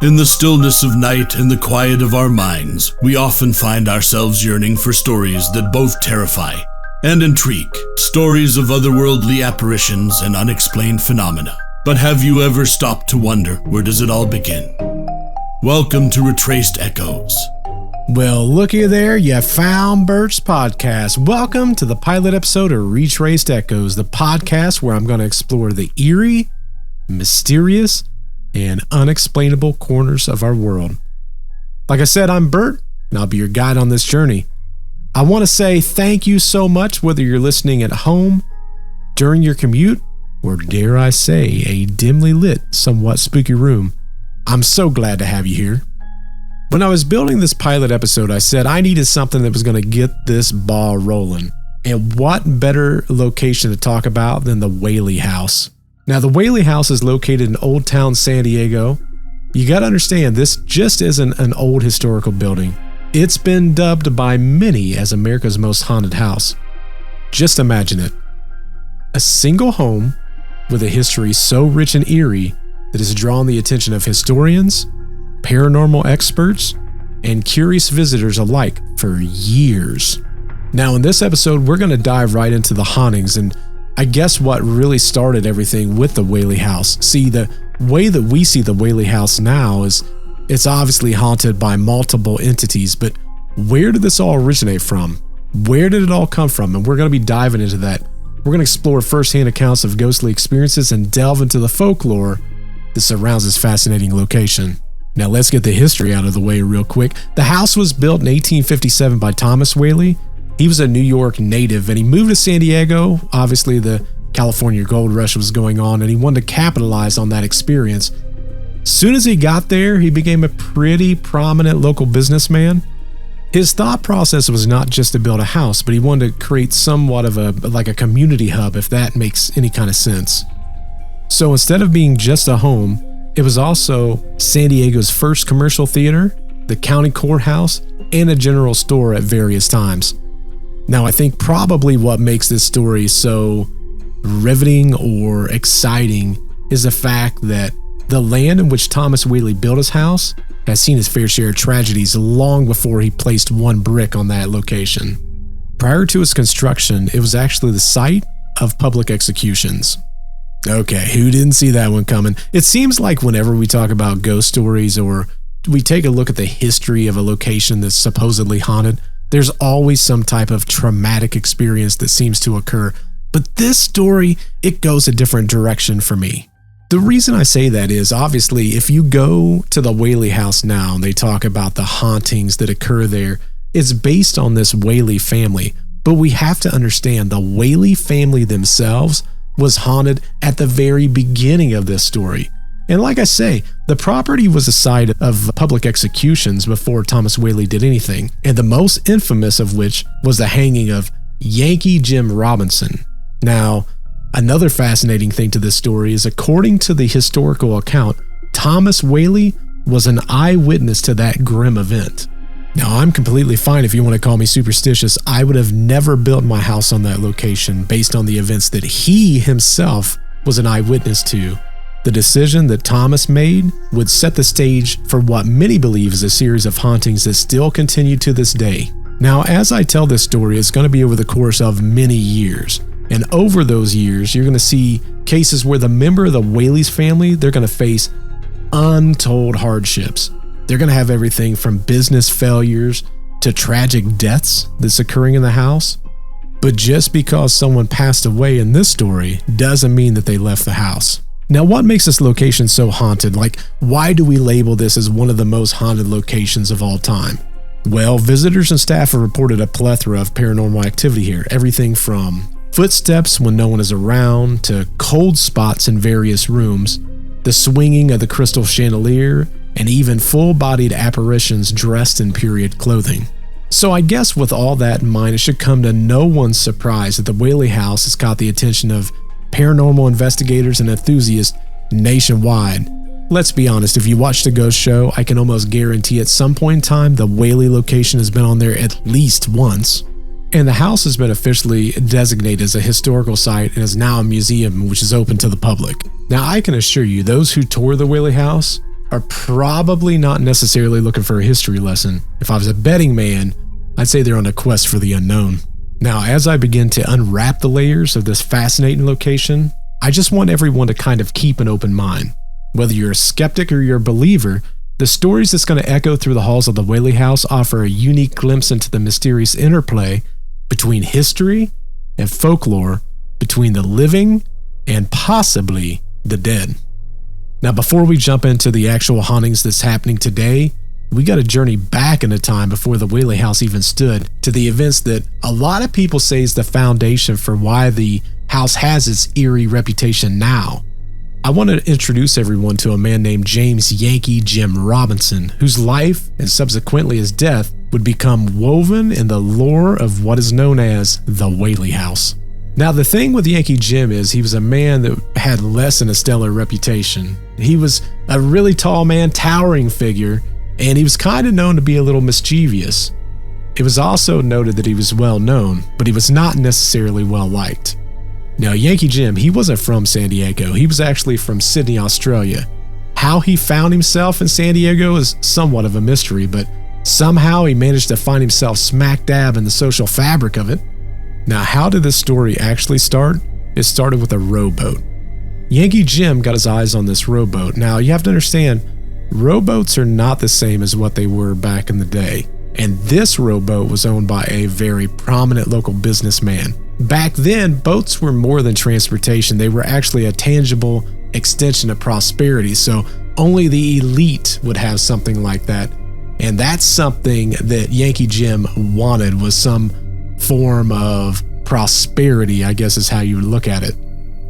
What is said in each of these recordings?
In the stillness of night and the quiet of our minds, we often find ourselves yearning for stories that both terrify and intrigue, stories of otherworldly apparitions and unexplained phenomena. But have you ever stopped to wonder, where does it all begin? Welcome to Retraced Echoes. Well, looky there, you found Bert's podcast. Welcome to the pilot episode of Retraced Echoes, the podcast where I'm going to explore the eerie, mysterious, and unexplainable corners of our world. Like I said, I'm Bert, and I'll be your guide on this journey. I want to say thank you so much, whether you're listening at home, during your commute, or dare I say, a dimly lit, somewhat spooky room. I'm so glad to have you here. When I was building this pilot episode, I said I needed something that was going to get this ball rolling. And what better location to talk about than the Whaley House? Now, the Whaley House is located in Old Town, San Diego. You got to understand, this just isn't an old historical building. It's been dubbed by many as America's most haunted house. Just imagine it. A single home with a history so rich and eerie that has drawn the attention of historians, paranormal experts, and curious visitors alike for years. Now, in this episode, we're going to dive right into the hauntings, and I guess what really started everything with the Whaley House. See, the way that we see the Whaley House now is it's obviously haunted by multiple entities, but where did this all originate from? Where did it all come from? And we're going to be diving into that. We're going to explore firsthand accounts of ghostly experiences and delve into the folklore that surrounds this fascinating location. Now let's get the history out of the way real quick. The house was built in 1857 by Thomas Whaley. He was a New York native and he moved to San Diego. Obviously, the California gold rush was going on and he wanted to capitalize on that experience. Soon as he got there, he became a pretty prominent local businessman. His thought process was not just to build a house, but he wanted to create somewhat of a community hub, if that makes any kind of sense. So instead of being just a home, it was also San Diego's first commercial theater, the county courthouse, and a general store at various times. Now, I think probably what makes this story so riveting or exciting is the fact that the land in which Thomas Whaley built his house has seen his fair share of tragedies long before he placed one brick on that location. Prior to its construction, it was actually the site of public executions. Okay, who didn't see that one coming? It seems like whenever we talk about ghost stories or we take a look at the history of a location that's supposedly haunted, there's always some type of traumatic experience that seems to occur. But this story, it goes a different direction for me. The reason I say that is, obviously, if you go to the Whaley House now and they talk about the hauntings that occur there, it's based on this Whaley family. But we have to understand the Whaley family themselves was haunted at the very beginning of this story. And like I say, the property was a site of public executions before Thomas Whaley did anything, and the most infamous of which was the hanging of Yankee Jim Robinson. Now, another fascinating thing to this story is, according to the historical account, Thomas Whaley was an eyewitness to that grim event. Now, I'm completely fine if you want to call me superstitious. I would have never built my house on that location based on the events that he himself was an eyewitness to. The decision that Thomas made would set the stage for what many believe is a series of hauntings that still continue to this day. Now, as I tell this story, it's going to be over the course of many years. And over those years, you're going to see cases where the member of the Whaley's family, they're going to face untold hardships. They're going to have everything from business failures to tragic deaths that's occurring in the house. But just because someone passed away in this story doesn't mean that they left the house. Now, what makes this location so haunted? Like, why do we label this as one of the most haunted locations of all time? Well, visitors and staff have reported a plethora of paranormal activity here. Everything from footsteps when no one is around to cold spots in various rooms, the swinging of the crystal chandelier, and even full-bodied apparitions dressed in period clothing. So I guess with all that in mind, it should come to no one's surprise that the Whaley House has caught the attention of paranormal investigators and enthusiasts nationwide. Let's be honest, if you watched a ghost show, I can almost guarantee at some point in time the Whaley location has been on there at least once. And the house has been officially designated as a historical site and is now a museum which is open to the public. Now, I can assure you, those who tour the Whaley House, are probably not necessarily looking for a history lesson. If I was a betting man, I'd say they're on a quest for the unknown. Now, as I begin to unwrap the layers of this fascinating location, I just want everyone to kind of keep an open mind. Whether you're a skeptic or you're a believer, the stories that's going to echo through the halls of the Whaley house offer a unique glimpse into the mysterious interplay between history and folklore, between the living and possibly the dead. Now, before we jump into the actual hauntings that's happening today, we got to journey back in a time before the Whaley house even stood, to the events that a lot of people say is the foundation for why the house has its eerie reputation now. I want to introduce everyone to a man named James Yankee Jim Robinson, whose life and subsequently his death would become woven in the lore of what is known as the Whaley house. Now, the thing with Yankee Jim is he was a man that had less than a stellar reputation. He was a really tall man, towering figure, and he was kind of known to be a little mischievous. It was also noted that he was well known, but he was not necessarily well liked. Now, Yankee Jim, he wasn't from San Diego. He was actually from Sydney, Australia. How he found himself in San Diego is somewhat of a mystery, but somehow he managed to find himself smack dab in the social fabric of it. Now, how did this story actually start? It started with a rowboat. Yankee Jim got his eyes on this rowboat. Now, you have to understand, rowboats are not the same as what they were back in the day. And this rowboat was owned by a very prominent local businessman. Back then, boats were more than transportation. They were actually a tangible extension of prosperity. So only the elite would have something like that. And that's something that Yankee Jim wanted, was some form of prosperity, I guess is how you would look at it.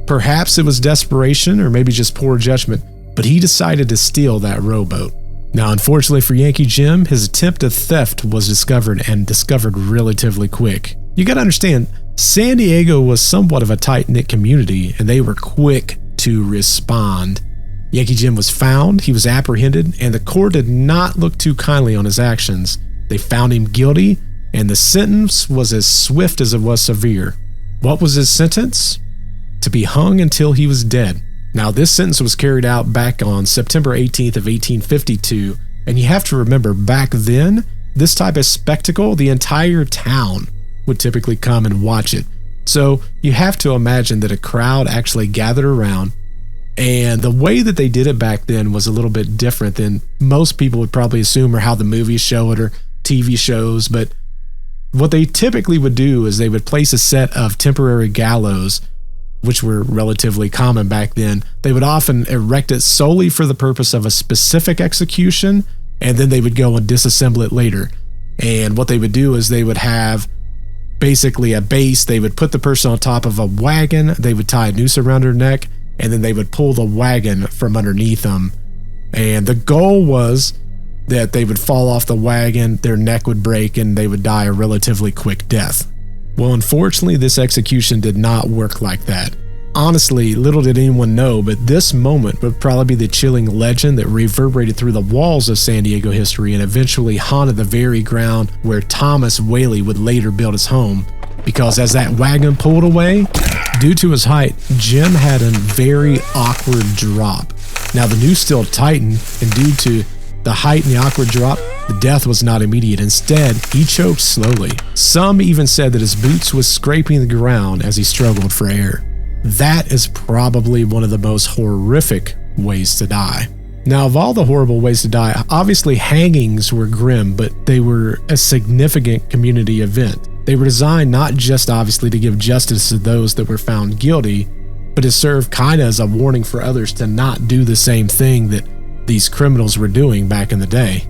Perhaps it was desperation or maybe just poor judgment, but he decided to steal that rowboat. Now, unfortunately for Yankee Jim, his attempt at theft was discovered relatively quick. You gotta understand, San Diego was somewhat of a tight-knit community, and they were quick to respond. Yankee Jim was found, he was apprehended, and the court did not look too kindly on his actions. They found him guilty, and the sentence was as swift as it was severe. What was his sentence? To be hung until he was dead. Now, this sentence was carried out back on September 18th of 1852, and you have to remember, back then, this type of spectacle, the entire town would typically come and watch it. So you have to imagine that a crowd actually gathered around, and the way that they did it back then was a little bit different than most people would probably assume, or how the movies show it or TV shows. But what they typically would do is they would place a set of temporary gallows, which were relatively common back then. They would often erect it solely for the purpose of a specific execution, and then they would go and disassemble it later. And what they would do is they would have basically a base. They would put the person on top of a wagon, they would tie a noose around their neck, and then they would pull the wagon from underneath them. And the goal was that they would fall off the wagon, their neck would break, and they would die a relatively quick death. Well, unfortunately, this execution did not work like that. Honestly, little did anyone know, but this moment would probably be the chilling legend that reverberated through the walls of San Diego history and eventually haunted the very ground where Thomas Whaley would later build his home. Because as that wagon pulled away, due to his height, Jim had a very awkward drop. Now, the noose still tightened, and due to the height and the awkward drop, the death was not immediate. Instead, he choked slowly. Some even said that his boots was scraping the ground as he struggled for air. That is probably one of the most horrific ways to die. Now, of all the horrible ways to die, obviously hangings were grim, but they were a significant community event. They were designed not just obviously to give justice to those that were found guilty, but to serve kind of as a warning for others to not do the same thing that these criminals were doing back in the day.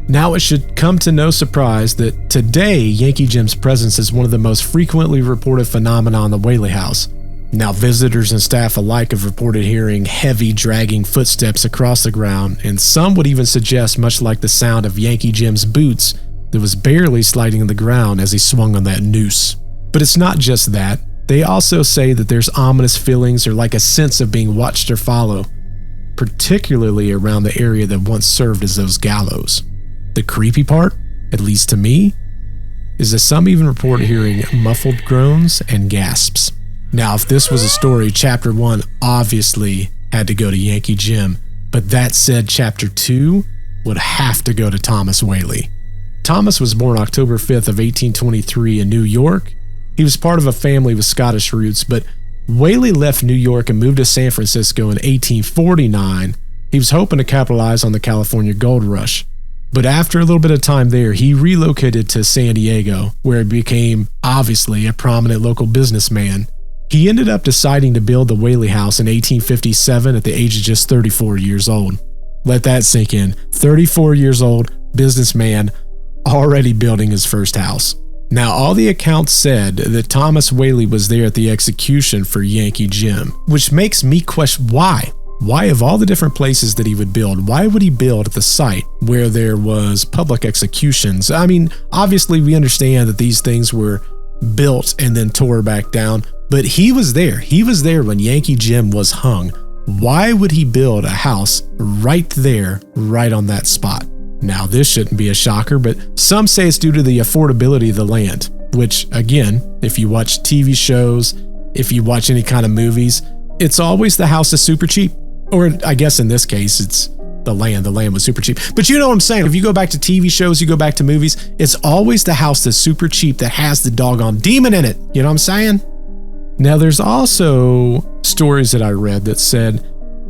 Now, it should come to no surprise that today Yankee Jim's presence is one of the most frequently reported phenomena in the Whaley house. Now, visitors and staff alike have reported hearing heavy dragging footsteps across the ground, and some would even suggest much like the sound of Yankee Jim's boots that was barely sliding on the ground as he swung on that noose. But it's not just that. They also say that there's ominous feelings or like a sense of being watched or followed, particularly around the area that once served as those gallows. The creepy part, at least to me, is that some even report hearing muffled groans and gasps. Now, if this was a story, Chapter 1 obviously had to go to Yankee Jim, But that said, Chapter 2 would have to go to Thomas Whaley. Thomas was born October 5th of 1823 in New York. He was part of a family with Scottish roots, but Whaley left New York and moved to San Francisco in 1849. He was hoping to capitalize on the California gold rush. But after a little bit of time there, he relocated to San Diego, where he became, obviously, a prominent local businessman. He ended up deciding to build the Whaley House in 1857 at the age of just 34 years old. Let that sink in. 34 years old, businessman, already building his first house. Now, all the accounts said that Thomas Whaley was there at the execution for Yankee Jim, which makes me question why. Why, of all the different places that he would build, why would he build at the site where there was public executions? I mean, obviously we understand that these things were built and then tore back down, but he was there. He was there when Yankee Jim was hung. Why would he build a house right there, right on that spot? Now, this shouldn't be a shocker, but some say it's due to the affordability of the land, which, again, if you watch TV shows, if you watch any kind of movies, it's always the house is super cheap. Or I guess in this case, it's the land. The land was super cheap. But you know what I'm saying? If you go back to TV shows, you go back to movies, it's always the house that's super cheap that has the doggone demon in it. You know what I'm saying? Now, there's also stories that I read that said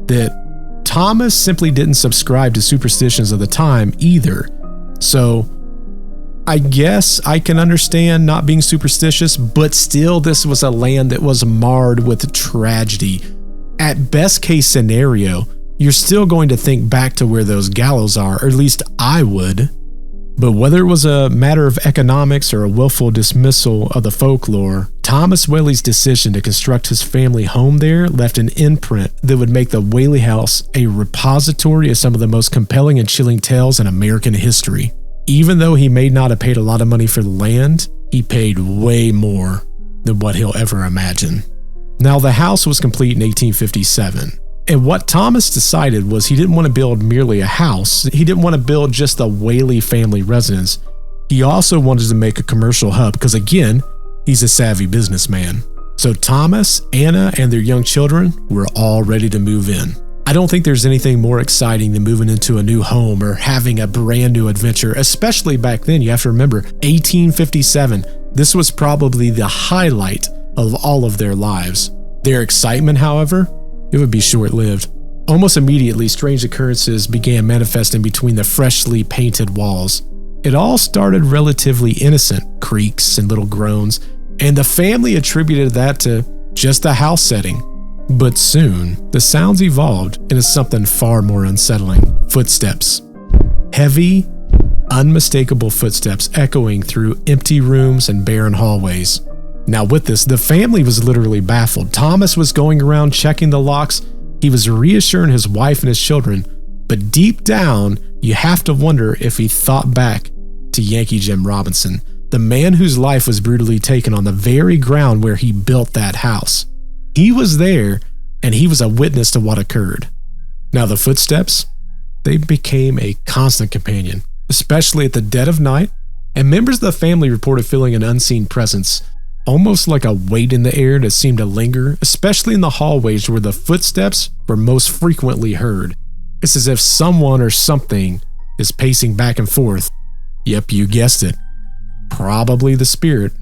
that Thomas simply didn't subscribe to superstitions of the time either. So I guess I can understand not being superstitious, but still this was a land that was marred with tragedy. At best case scenario, you're still going to think back to where those gallows are, or at least I would. But whether it was a matter of economics or a willful dismissal of the folklore, Thomas Whaley's decision to construct his family home there left an imprint that would make the Whaley House a repository of some of the most compelling and chilling tales in American history. Even though he may not have paid a lot of money for the land, he paid way more than what he'll ever imagine. Now, the house was complete in 1857, and what Thomas decided was he didn't want to build merely a house. He didn't want to build just a Whaley family residence. He also wanted to make a commercial hub because, again, he's a savvy businessman. So Thomas, Anna, and their young children were all ready to move in. I don't think there's anything more exciting than moving into a new home or having a brand new adventure, especially back then. You have to remember, 1857, this was probably the highlight of all of their lives. Their excitement, however, it would be short-lived. Almost immediately, strange occurrences began manifesting between the freshly painted walls. It all started relatively innocent, creaks and little groans, and the family attributed that to just the house setting. But soon, the sounds evolved into something far more unsettling. Footsteps. Heavy, unmistakable footsteps echoing through empty rooms and barren hallways. Now with this, the family was literally baffled. Thomas was going around checking the locks. He was reassuring his wife and his children. But deep down, you have to wonder if he thought back to Yankee Jim Robinson, the man whose life was brutally taken on the very ground where he built that house. He was there, and he was a witness to what occurred. Now the footsteps, they became a constant companion, especially at the dead of night, and members of the family reported feeling an unseen presence, almost like a weight in the air that seemed to linger, especially in the hallways where the footsteps were most frequently heard. It's as if someone or something is pacing back and forth. Yep, you guessed it. Probably the spirit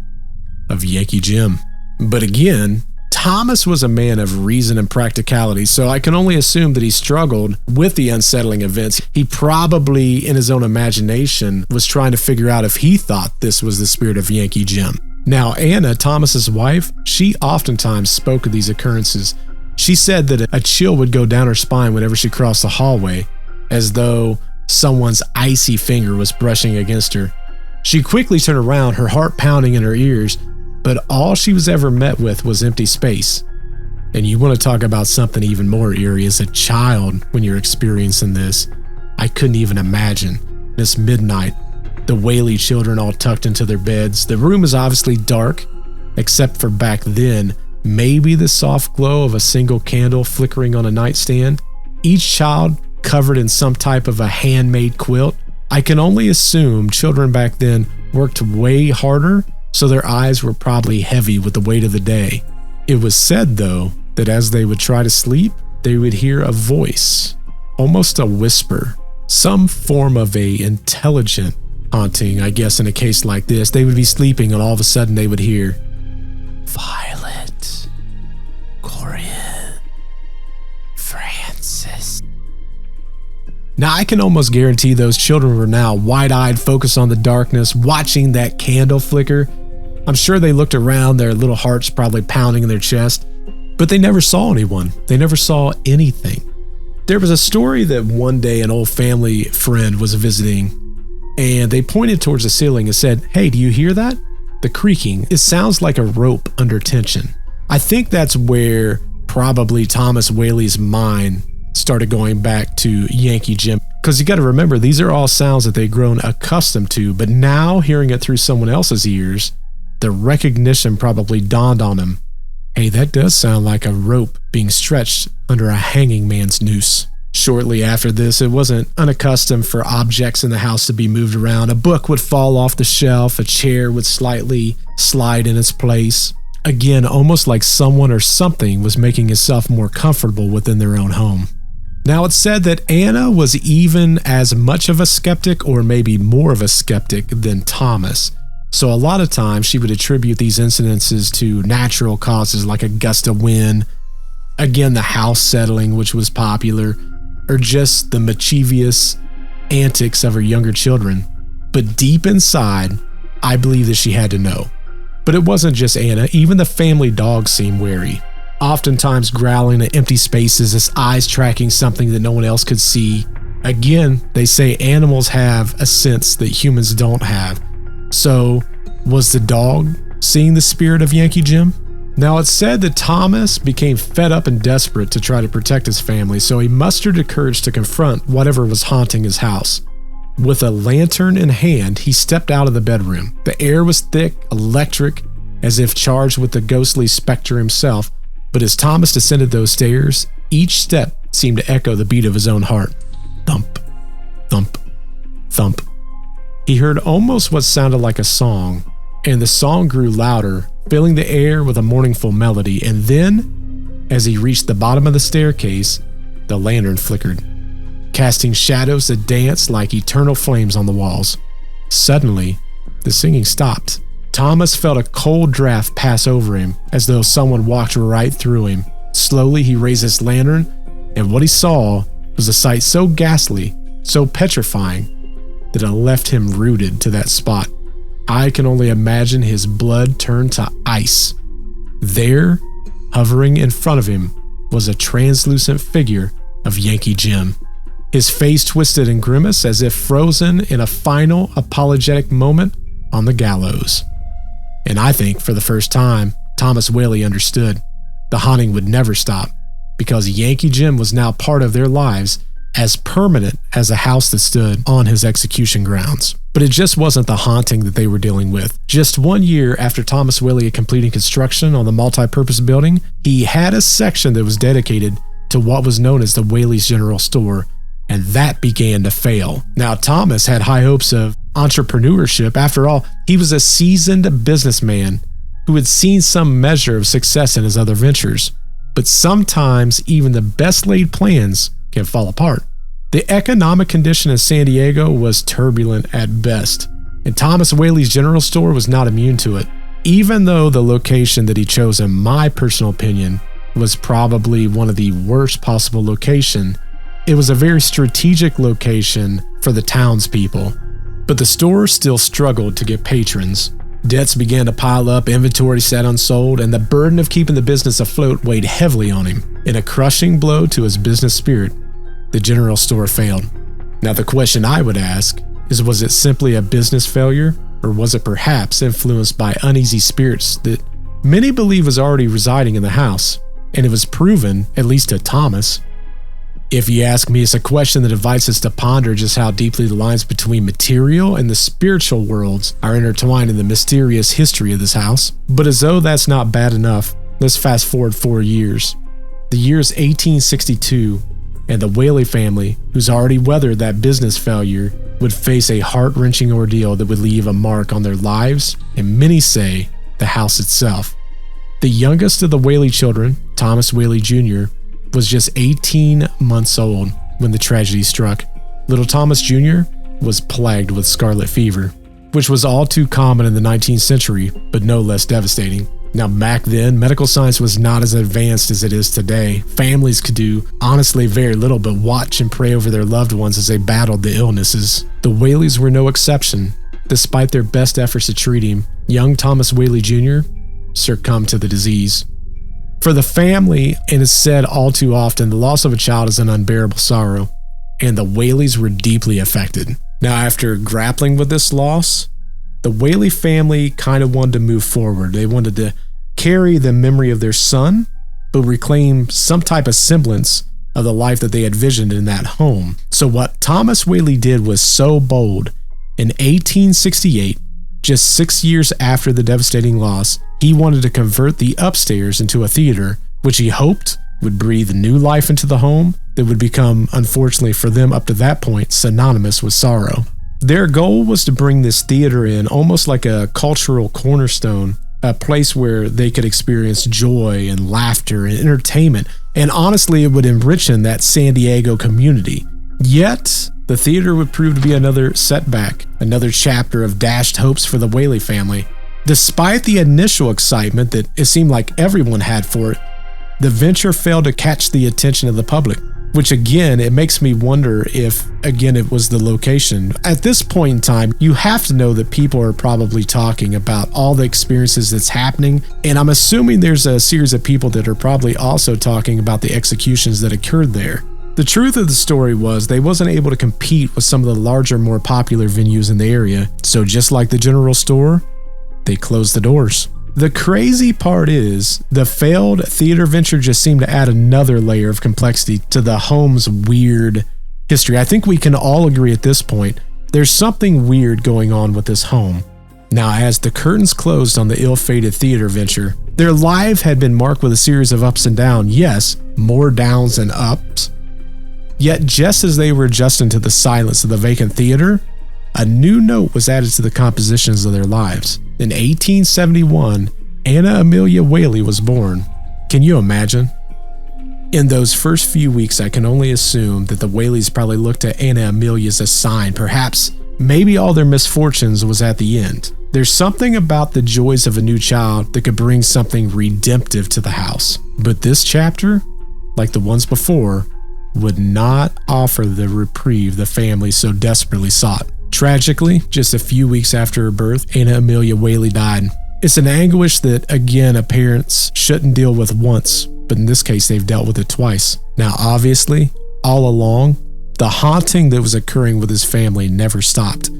of Yankee Jim. But again, Thomas was a man of reason and practicality, so I can only assume that he struggled with the unsettling events. He probably, in his own imagination, was trying to figure out if he thought this was the spirit of Yankee Jim. Now, Anna, Thomas's wife, she oftentimes spoke of these occurrences. She said that a chill would go down her spine whenever she crossed the hallway, as though someone's icy finger was brushing against her. She quickly turned around, her heart pounding in her ears, but all she was ever met with was empty space. And you want to talk about something even more eerie as a child when you're experiencing this. I couldn't even imagine. This midnight, the Whaley children all tucked into their beds. The room is obviously dark, except for back then, maybe the soft glow of a single candle flickering on a nightstand. Each child covered in some type of a handmade quilt. I can only assume children back then worked way harder, so their eyes were probably heavy with the weight of the day. It was said, though, that as they would try to sleep, they would hear a voice, almost a whisper, some form of a intelligent haunting. I guess in a case like this, they would be sleeping and all of a sudden they would hear, Violet, Corian, Francis. Now I can almost guarantee those children were now wide-eyed, focused on the darkness, watching that candle flicker. I'm sure they looked around, their little hearts probably pounding in their chest, but they never saw anyone. They never saw anything. There was a story that one day an old family friend was visiting, and they pointed towards the ceiling and said, "Hey, do you hear that? The creaking. It sounds like a rope under tension." I think that's where probably Thomas Whaley's mind started going back to Yankee Jim. Because you got to remember, these are all sounds that they've grown accustomed to, but now hearing it through someone else's ears, the recognition probably dawned on him. Hey, that does sound like a rope being stretched under a hanging man's noose. Shortly after this, it wasn't unaccustomed for objects in the house to be moved around. A book would fall off the shelf, a chair would slightly slide in its place. Again, almost like someone or something was making itself more comfortable within their own home. Now, it's said that Anna was even as much of a skeptic, or maybe more of a skeptic, than Thomas. So a lot of times she would attribute these incidences to natural causes like a gust of wind, again the house settling, which was popular, or just the mischievous antics of her younger children. But deep inside, I believe that she had to know. But it wasn't just Anna, even the family dog seemed wary, oftentimes growling at empty spaces, its eyes tracking something that no one else could see. Again, they say animals have a sense that humans don't have. So, was the dog seeing the spirit of Yankee Jim? Now, it's said that Thomas became fed up and desperate to try to protect his family, so he mustered the courage to confront whatever was haunting his house. With a lantern in hand, he stepped out of the bedroom. The air was thick, electric, as if charged with the ghostly specter himself, but as Thomas descended those stairs, each step seemed to echo the beat of his own heart. Thump, thump, thump. He heard almost what sounded like a song, and the song grew louder, filling the air with a mournful melody, and then, as he reached the bottom of the staircase, the lantern flickered, casting shadows that danced like eternal flames on the walls. Suddenly, the singing stopped. Thomas felt a cold draft pass over him, as though someone walked right through him. Slowly, he raised his lantern, and what he saw was a sight so ghastly, so petrifying, that it left him rooted to that spot. I can only imagine his blood turned to ice. There, hovering in front of him, was a translucent figure of Yankee Jim. His face twisted and grimaced as if frozen in a final apologetic moment on the gallows. And I think for the first time, Thomas Whaley understood the haunting would never stop, because Yankee Jim was now part of their lives, as permanent as the house that stood on his execution grounds. But it just wasn't the haunting that they were dealing with. Just 1 year after Thomas Whaley had completed construction on the multi-purpose building, he had a section that was dedicated to what was known as the Whaley's General Store, and that began to fail. Now, Thomas had high hopes of entrepreneurship. After all, he was a seasoned businessman who had seen some measure of success in his other ventures. But sometimes even the best laid plans can fall apart. The economic condition in San Diego was turbulent at best, and Thomas Whaley's General Store was not immune to it. Even though the location that he chose, in my personal opinion, was probably one of the worst possible location, it was a very strategic location for the townspeople. But the store still struggled to get patrons. Debts began to pile up, inventory sat unsold, and the burden of keeping the business afloat weighed heavily on him. In a crushing blow to his business spirit, the general store failed. Now, the question I would ask is, was it simply a business failure, or was it perhaps influenced by uneasy spirits that many believe was already residing in the house? And it was proven, at least to Thomas. If you ask me, it's a question that invites us to ponder just how deeply the lines between material and the spiritual worlds are intertwined in the mysterious history of this house. But as though that's not bad enough, let's fast forward 4 years. The year is 1862, and the Whaley family, who's already weathered that business failure, would face a heart-wrenching ordeal that would leave a mark on their lives, and many say the house itself. The youngest of the Whaley children, Thomas Whaley Jr., was just 18 months old when the tragedy struck. Little Thomas Jr. was plagued with scarlet fever, which was all too common in the 19th century, but no less devastating. Now, back then, medical science was not as advanced as it is today. Families could do, honestly, very little but watch and pray over their loved ones as they battled the illnesses. The Whaleys were no exception. Despite their best efforts to treat him, young Thomas Whaley Jr. succumbed to the disease. For the family, and it's said all too often, the loss of a child is an unbearable sorrow, and the Whaleys were deeply affected. Now, after grappling with this loss, the Whaley family kind of wanted to move forward. They wanted to carry the memory of their son, but reclaim some type of semblance of the life that they had visioned in that home. So what Thomas Whaley did was so bold. In 1868, just 6 years after the devastating loss, he wanted to convert the upstairs into a theater, which he hoped would breathe new life into the home that would become, unfortunately for them up to that point, synonymous with sorrow. Their goal was to bring this theater in almost like a cultural cornerstone, a place where they could experience joy and laughter and entertainment, and honestly, it would enrich in that San Diego community. Yet, the theater would prove to be another setback, another chapter of dashed hopes for the Whaley family. Despite the initial excitement that it seemed like everyone had for it, the venture failed to catch the attention of the public. Which again, it makes me wonder if, again, it was the location. At this point in time, you have to know that people are probably talking about all the experiences that's happening, and I'm assuming there's a series of people that are probably also talking about the executions that occurred there. The truth of the story was they wasn't able to compete with some of the larger, more popular venues in the area, so just like the general store, they closed the doors. The crazy part is, the failed theater venture just seemed to add another layer of complexity to the home's weird history. I think we can all agree at this point, there's something weird going on with this home. Now, as the curtains closed on the ill-fated theater venture, their life had been marked with a series of ups and downs. Yes, more downs than ups. Yet, just as they were adjusting to the silence of the vacant theater, a new note was added to the compositions of their lives. In 1871, Anna Amelia Whaley was born. Can you imagine? In those first few weeks, I can only assume that the Whaleys probably looked at Anna Amelia as a sign. Perhaps, maybe all their misfortunes was at the end. There's something about the joys of a new child that could bring something redemptive to the house. But this chapter, like the ones before, would not offer the reprieve the family so desperately sought. Tragically, just a few weeks after her birth, Anna Amelia Whaley died. It's an anguish that, again, a parents shouldn't deal with once, but in this case, they've dealt with it twice. Now, obviously, all along, the haunting that was occurring with his family never stopped.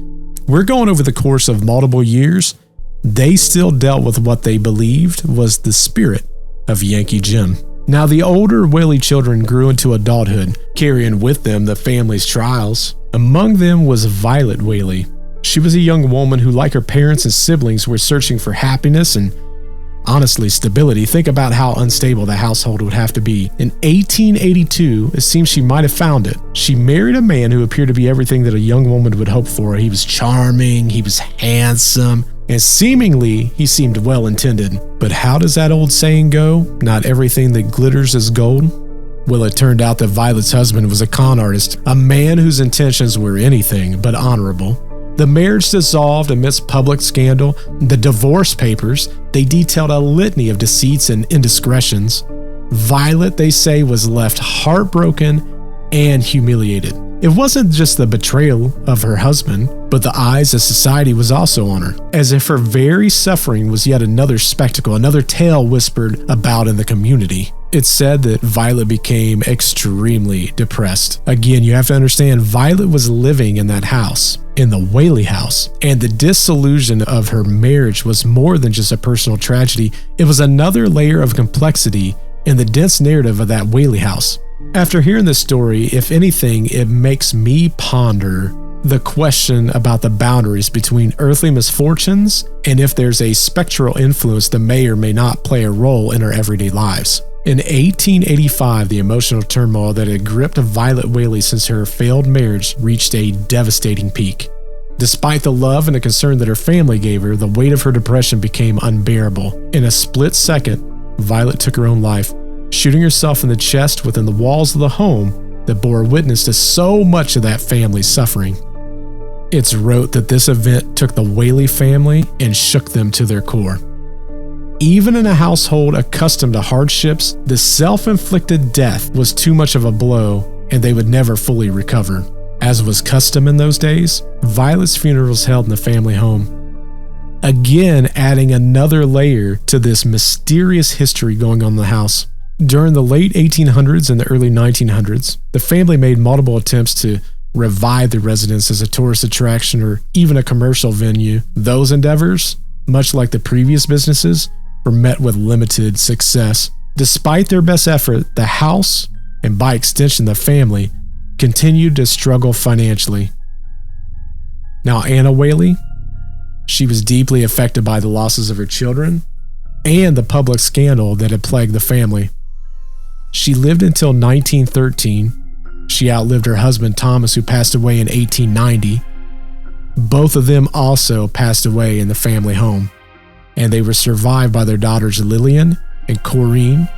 We're going over the course of multiple years. They still dealt with what they believed was the spirit of Yankee Jim. Now, the older Whaley children grew into adulthood, carrying with them the family's trials. Among them was Violet Whaley. She was a young woman who, like her parents and siblings, were searching for happiness and, honestly, stability. Think about how unstable the household would have to be. In 1882, it seems she might have found it. She married a man who appeared to be everything that a young woman would hope for. He was charming, he was handsome, and seemingly he seemed well-intended. But how does that old saying go? Not everything that glitters is gold? Well, it turned out that Violet's husband was a con artist, a man whose intentions were anything but honorable. The marriage dissolved amidst public scandal. The divorce papers, they detailed a litany of deceits and indiscretions. Violet, they say, was left heartbroken and humiliated. It wasn't just the betrayal of her husband, but the eyes of society was also on her, as if her very suffering was yet another spectacle, another tale whispered about in the community. It's said that Violet became extremely depressed. Again, you have to understand, Violet was living in that house, in the Whaley house, and the disillusion of her marriage was more than just a personal tragedy. It was another layer of complexity in the dense narrative of that Whaley house. After hearing this story, if anything, it makes me ponder the question about the boundaries between earthly misfortunes and if there's a spectral influence that may or may not play a role in our everyday lives. In 1885, the emotional turmoil that had gripped Violet Whaley since her failed marriage reached a devastating peak. Despite the love and the concern that her family gave her, the weight of her depression became unbearable. In a split second, Violet took her own life, shooting herself in the chest within the walls of the home that bore witness to so much of that family's suffering. It's wrote that this event took the Whaley family and shook them to their core. Even in a household accustomed to hardships, the self-inflicted death was too much of a blow and they would never fully recover. As was custom in those days, Violet's funeral was held in the family home. Again, adding another layer to this mysterious history going on in the house. During the late 1800s and the early 1900s, the family made multiple attempts to revive the residence as a tourist attraction or even a commercial venue. Those endeavors, much like the previous businesses, were met with limited success. Despite their best effort, the house, and by extension the family, continued to struggle financially. Now, Anna Whaley, she was deeply affected by the losses of her children and the public scandal that had plagued the family. She lived until 1913. She outlived her husband Thomas, who passed away in 1890. Both of them also passed away in the family home, and they were survived by their daughters Lillian and Corinne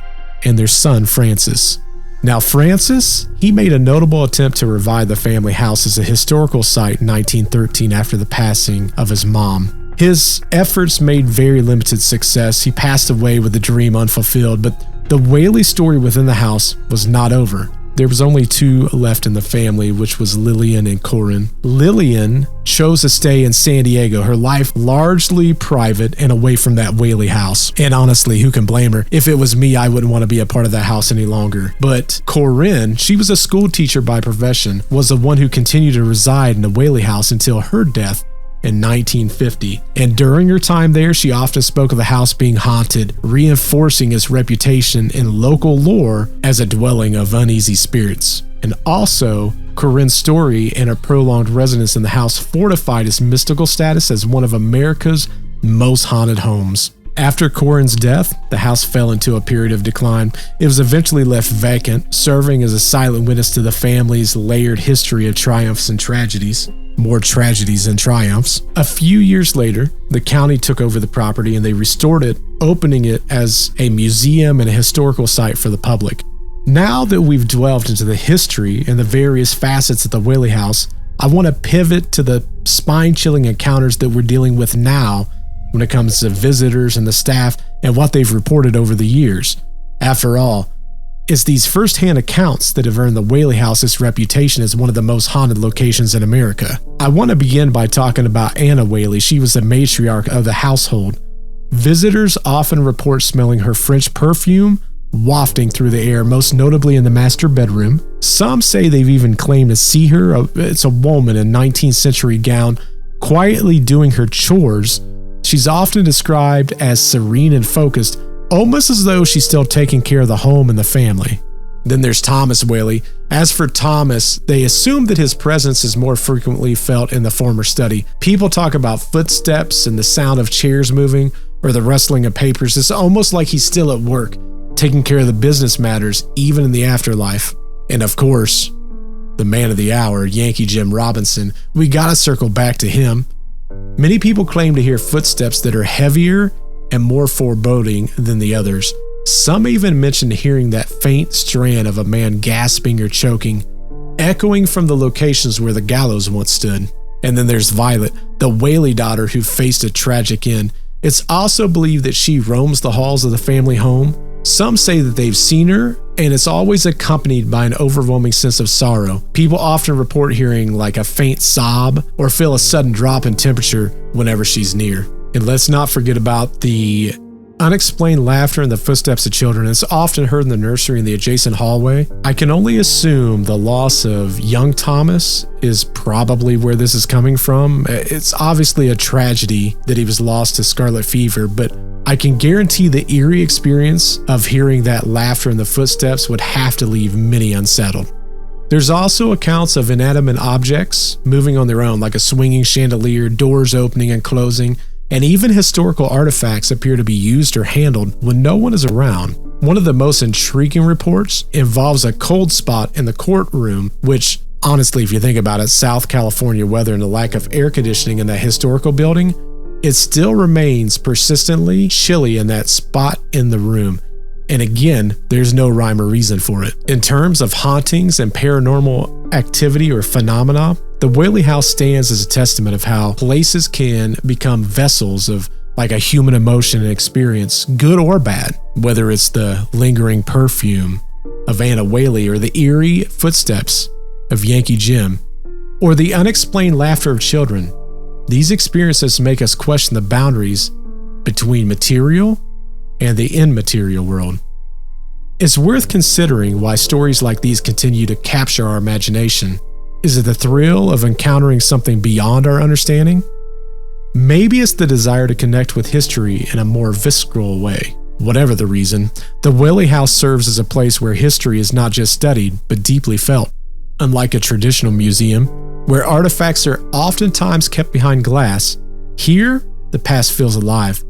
and their son Francis. Now Francis, he made a notable attempt to revive the family house as a historical site in 1913 after the passing of his mom. His efforts made very limited success. He passed away with the dream unfulfilled, but the Whaley story within the house was not over. There was only two left in the family, which was Lillian and Corinne. Lillian chose to stay in San Diego, her life largely private and away from that Whaley house. And honestly, who can blame her? If it was me, I wouldn't want to be a part of that house any longer. But Corinne, she was a school teacher by profession, was the one who continued to reside in the Whaley house until her death in 1950. And during her time there, she often spoke of the house being haunted, reinforcing its reputation in local lore as a dwelling of uneasy spirits. And also, Corinne's story and her prolonged residence in the house fortified its mystical status as one of America's most haunted homes. After Corinne's death, the house fell into a period of decline. It was eventually left vacant, serving as a silent witness to the family's layered history of triumphs and tragedies. More tragedies than triumphs. A few years later, the county took over the property and they restored it, opening it as a museum and a historical site for the public. Now that we've delved into the history and the various facets of the Whaley house, I want to pivot to the spine-chilling encounters that we're dealing with now when it comes to visitors and the staff and what they've reported over the years. After all, it's these first-hand accounts that have earned the Whaley house its reputation as one of the most haunted locations in America. I want to begin by talking about Anna Whaley. She was the matriarch of the household. Visitors often report smelling her French perfume wafting through the air, most notably in the master bedroom. Some say they've even claimed to see her. It's a woman in a 19th century gown quietly doing her chores. She's often described as serene and focused, almost as though she's still taking care of the home and the family. Then there's Thomas Whaley. As for Thomas, they assume that his presence is more frequently felt in the former study. People talk about footsteps and the sound of chairs moving or the rustling of papers. It's almost like he's still at work, taking care of the business matters, even in the afterlife. And of course, the man of the hour, Yankee Jim Robinson. We gotta circle back to him. Many people claim to hear footsteps that are heavier and more foreboding than the others. Some even mention hearing that faint strand of a man gasping or choking, echoing from the locations where the gallows once stood. And then there's Violet, the Whaley daughter who faced a tragic end. It's also believed that she roams the halls of the family home. Some say that they've seen her, and it's always accompanied by an overwhelming sense of sorrow. People often report hearing like a faint sob or feel a sudden drop in temperature whenever she's near. And let's not forget about the unexplained laughter and the footsteps of children. It's often heard in the nursery in the adjacent hallway. I can only assume the loss of young Thomas is probably where this is coming from. It's obviously a tragedy that he was lost to scarlet fever, but I can guarantee the eerie experience of hearing that laughter and the footsteps would have to leave many unsettled. There's also accounts of inanimate objects moving on their own, like a swinging chandelier, doors opening and closing, and even historical artifacts appear to be used or handled when no one is around. One of the most intriguing reports involves a cold spot in the courtroom, which, honestly, if you think about it, South California weather and the lack of air conditioning in that historical building, it still remains persistently chilly in that spot in the room. And again, there's no rhyme or reason for it. In terms of hauntings and paranormal activity or phenomena, the Whaley House stands as a testament of how places can become vessels of like a human emotion and experience, good or bad, whether it's the lingering perfume of Anna Whaley or the eerie footsteps of Yankee Jim or the unexplained laughter of children. These experiences make us question the boundaries between material and the immaterial world. It's worth considering why stories like these continue to capture our imagination. Is it the thrill of encountering something beyond our understanding? Maybe it's the desire to connect with history in a more visceral way. Whatever the reason, the Whaley House serves as a place where history is not just studied, but deeply felt. Unlike a traditional museum, where artifacts are oftentimes kept behind glass, here the past feels alive,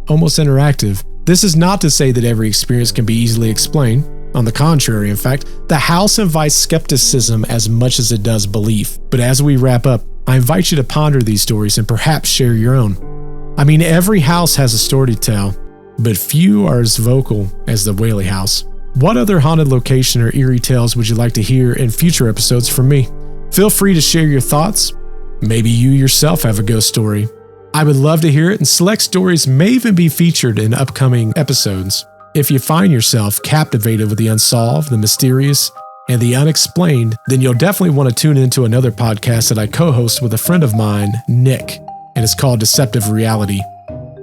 almost interactive. This is not to say that every experience can be easily explained. On the contrary, in fact, the house invites skepticism as much as it does belief. But as we wrap up, I invite you to ponder these stories and perhaps share your own. I mean, every house has a story to tell, but few are as vocal as the Whaley House. What other haunted location or eerie tales would you like to hear in future episodes from me? Feel free to share your thoughts. Maybe you yourself have a ghost story. I would love to hear it, and select stories may even be featured in upcoming episodes. If you find yourself captivated with the unsolved, the mysterious, and the unexplained, then you'll definitely want to tune into another podcast that I co-host with a friend of mine, Nick, and it's called Deceptive Reality.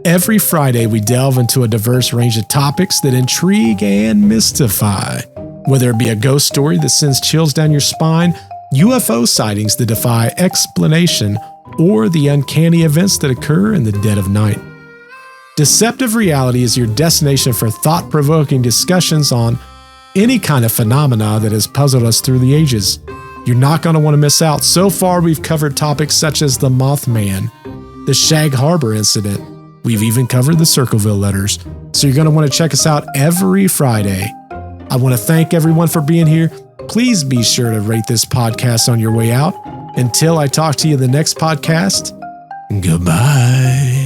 Every Friday, we delve into a diverse range of topics that intrigue and mystify. Whether it be a ghost story that sends chills down your spine, UFO sightings that defy explanation, or the uncanny events that occur in the dead of night. Deceptive Reality is your destination for thought-provoking discussions on any kind of phenomena that has puzzled us through the ages. You're not going to want to miss out. So far, we've covered topics such as the Mothman, the Shag Harbor incident. We've even covered the Circleville letters. So you're going to want to check us out every Friday. I want to thank everyone for being here. Please be sure to rate this podcast on your way out. Until I talk to you in the next podcast, goodbye.